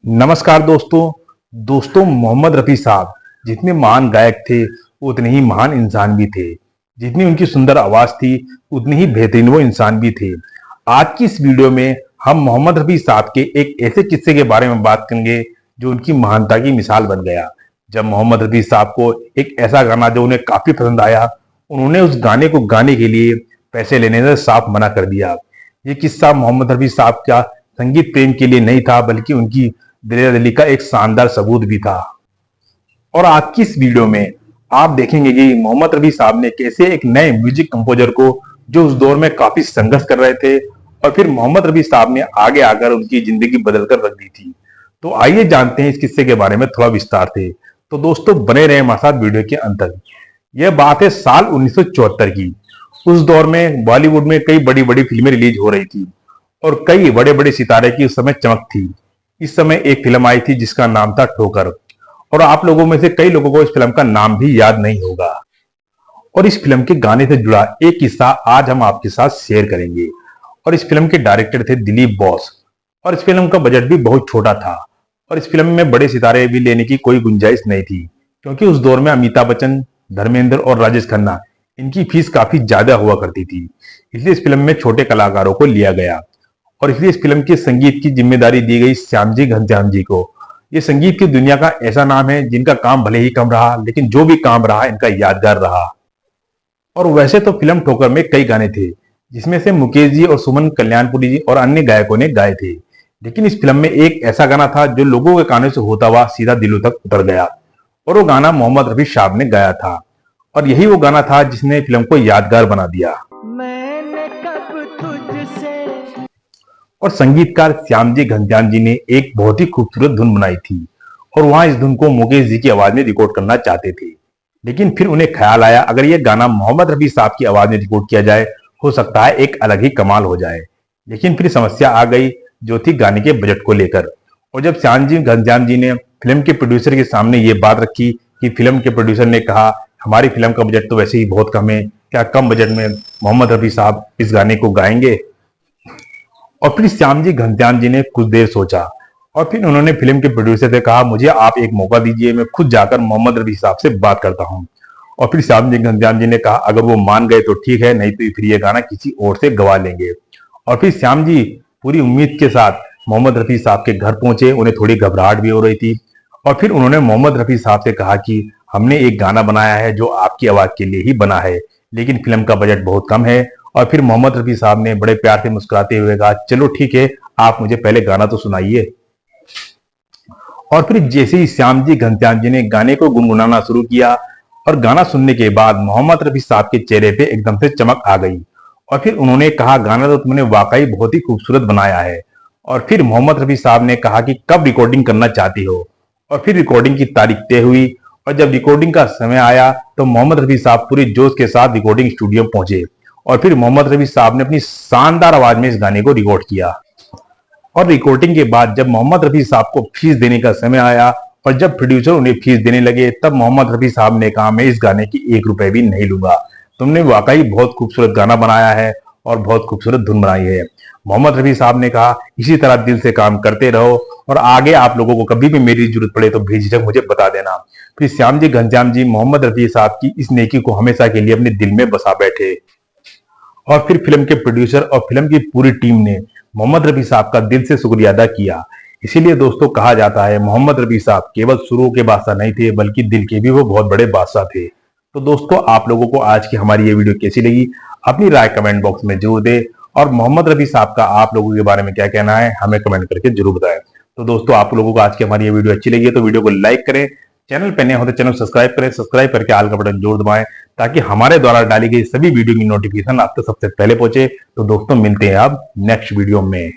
नमस्कार दोस्तों मोहम्मद रफी साहब जितने महान गायक थे उतने ही महान इंसान भी थे। जितनी उनकी सुंदर आवाज थी उतनी ही बेहतरीन वो इंसान भी थे। आज की इस वीडियो में हम मोहम्मद रफी साहब के एक ऐसे किस्से के बारे में बात करेंगे जो उनकी महानता की मिसाल बन गया। जब मोहम्मद रफी साहब को एक ऐसा गाना जो उन्हें काफी पसंद आया, उन्होंने उस गाने को गाने के लिए पैसे लेने से साफ मना कर दिया। ये किस्सा मोहम्मद रफी साहब का संगीत प्रेम के लिए नहीं था, बल्कि उनकी दिली का एक शानदार सबूत भी था। और आज की इस वीडियो में आप देखेंगे कि मोहम्मद रफी साहब ने कैसे एक नए म्यूजिक कंपोजर को, जो उस दौर में काफी संघर्ष कर रहे थे, और फिर मोहम्मद रफी साहब ने आगे आकर उनकी जिंदगी बदल कर रख दी थी। तो आइए जानते हैं इस किस्से के बारे में थोड़ा विस्तार से। तो दोस्तों बने रहे हमारे साथ वीडियो के अंत तक। यह बात है साल 1974 की। उस दौर में बॉलीवुड में कई बड़ी बड़ी फिल्में रिलीज हो रही थी और कई बड़े बड़े सितारे की उस समय चमक थी। इस समय एक फिल्म आई थी जिसका नाम था ठोकर, और आप लोगों में से कई लोगों को इस फिल्म का नाम भी याद नहीं होगा। और इस फिल्म के गाने से जुड़ा एक किस्सा आज हम आपके साथ शेयर करेंगे। और इस फिल्म के डायरेक्टर थे दिलीप बॉस, और इस फिल्म का बजट भी बहुत छोटा था, और इस फिल्म में बड़े सितारे भी लेने की कोई गुंजाइश नहीं थी, क्योंकि उस दौर में अमिताभ बच्चन, धर्मेंद्र और राजेश खन्ना, इनकी फीस काफी ज्यादा हुआ करती थी। इसलिए इस फिल्म में छोटे कलाकारों को लिया गया, और इसलिए इस फिल्म के संगीत की जिम्मेदारी दी गई श्यामजी घनश्याम जी को। ये संगीत की दुनिया का ऐसा नाम है जिनका काम भले ही कम रहा, लेकिन जो भी काम रहा इनका यादगार रहा। और वैसे तो फिल्म ठोकर में कई गाने थे, जिसमें से मुकेश जी और सुमन कल्याणपुरी जी और अन्य गायकों ने गाए थे, लेकिन इस फिल्म में एक ऐसा गाना था जो लोगों के कानों से होता हुआ सीधा दिलों तक उतर गया, और वो गाना मोहम्मद रफी साहब ने गाया था। और यही वो गाना था जिसने फिल्म को यादगार बना दिया। मैंने कब तुझसे। और संगीतकार श्यामजी घनश्याम जी ने एक बहुत ही खूबसूरत धुन बनाई थी, और वहां इस धुन को मुकेश जी की आवाज में रिकॉर्ड करना चाहते थे, लेकिन फिर उन्हें ख्याल आया अगर यह गाना मोहम्मद रफी साहब की आवाज में रिकॉर्ड किया जाए, हो सकता है एक अलग ही कमाल हो जाए। लेकिन फिर समस्या आ गई, जो थी गाने के बजट को लेकर। और जब श्यामजी घनश्याम जी ने फिल्म के प्रोड्यूसर के सामने ये बात रखी कि फिल्म के प्रोड्यूसर ने कहा हमारी फिल्म का बजट तो वैसे ही बहुत कम है, क्या कम बजट में मोहम्मद रफी साहब इस गाने को गाएंगे। और फिर श्यामजी घनश्याम जी ने कुछ देर सोचा, और फिर उन्होंने फिल्म के प्रोड्यूसर से कहा मुझे आप एक मौका दीजिए, मैं खुद जाकर मोहम्मद रफी साहब से बात करता हूँ। और फिर श्यामजी घनश्याम जी ने कहा अगर वो मान गए तो ठीक है, नहीं तो फिर ये गाना किसी और से गवा लेंगे। और फिर श्याम जी पूरी उम्मीद के साथ मोहम्मद रफी साहब के घर पहुंचे। उन्हें थोड़ी घबराहट भी हो रही थी, और फिर उन्होंने मोहम्मद रफी साहब से कहा कि हमने एक गाना बनाया है जो आपकी आवाज के लिए ही बना है, लेकिन फिल्म का बजट बहुत कम है। और फिर मोहम्मद रफी साहब ने बड़े प्यार से मुस्कुराते हुए कहा चलो ठीक है, आप मुझे पहले गाना तो सुनाइए। और फिर जैसे ही श्यामजी घनश्याम जी ने गाने को गुनगुनाना शुरू किया, और गाना सुनने के बाद मोहम्मद रफी साहब के चेहरे पे एकदम से चमक आ गई। और फिर उन्होंने कहा गाना तो तुमने वाकई बहुत ही खूबसूरत बनाया है। और फिर मोहम्मद रफी साहब ने कहा कि कब रिकॉर्डिंग करना चाहती हो। और फिर रिकॉर्डिंग की तारीख तय हुई, और जब रिकॉर्डिंग का समय आया तो मोहम्मद रफी साहब पूरे जोश के साथ रिकॉर्डिंग स्टूडियो पहुंचे। और फिर मोहम्मद रफी साहब ने अपनी शानदार आवाज में इस गाने को रिकॉर्ड किया। और रिकॉर्डिंग के बाद जब मोहम्मद रफी साहब को फीस देने का समय आया, और जब प्रोड्यूसर उन्हें फीस देने लगे, तब मोहम्मद रफी साहब ने कहा मैं इस गाने की 1 रुपए भी नहीं लूंगा, तुमने वाकई बहुत खूबसूरत गाना बनाया है और बहुत खूबसूरत धुन बनाई है। मोहम्मद रफी साहब ने कहा इसी तरह दिल से काम करते रहो, और आगे आप लोगों को कभी भी मेरी जरूरत पड़े तो बेझिझक मुझे बता देना। फिर श्यामजी घनश्याम जी मोहम्मद रफी साहब की इस नेकी को हमेशा के लिए अपने दिल में बसा बैठे। और फिर फिल्म के प्रोड्यूसर और फिल्म की पूरी टीम ने मोहम्मद रफी साहब का दिल से शुक्रिया अदा किया। इसीलिए दोस्तों कहा जाता है मोहम्मद रफी साहब केवल शुरू के बादशाह नहीं थे, बल्कि दिल के भी वो बहुत बड़े बादशाह थे। तो दोस्तों आप लोगों को आज की हमारी ये वीडियो कैसी लगी, अपनी राय कमेंट बॉक्स में जरूर दें, और मोहम्मद रफी साहब का आप लोगों के बारे में क्या कहना है हमें कमेंट करके जरूर बताएं। तो दोस्तों आप लोगों को आज की हमारी ये वीडियो अच्छी लगी है तो वीडियो को लाइक करें, चैनल पर नए हो तो चैनल सब्सक्राइब करें, सब्सक्राइब करके आल का बटन जरूर दबाएं, ताकि हमारे द्वारा डाली गई सभी वीडियो की नोटिफिकेशन आप तक सबसे पहले पहुंचे। तो दोस्तों मिलते हैं अब नेक्स्ट वीडियो में।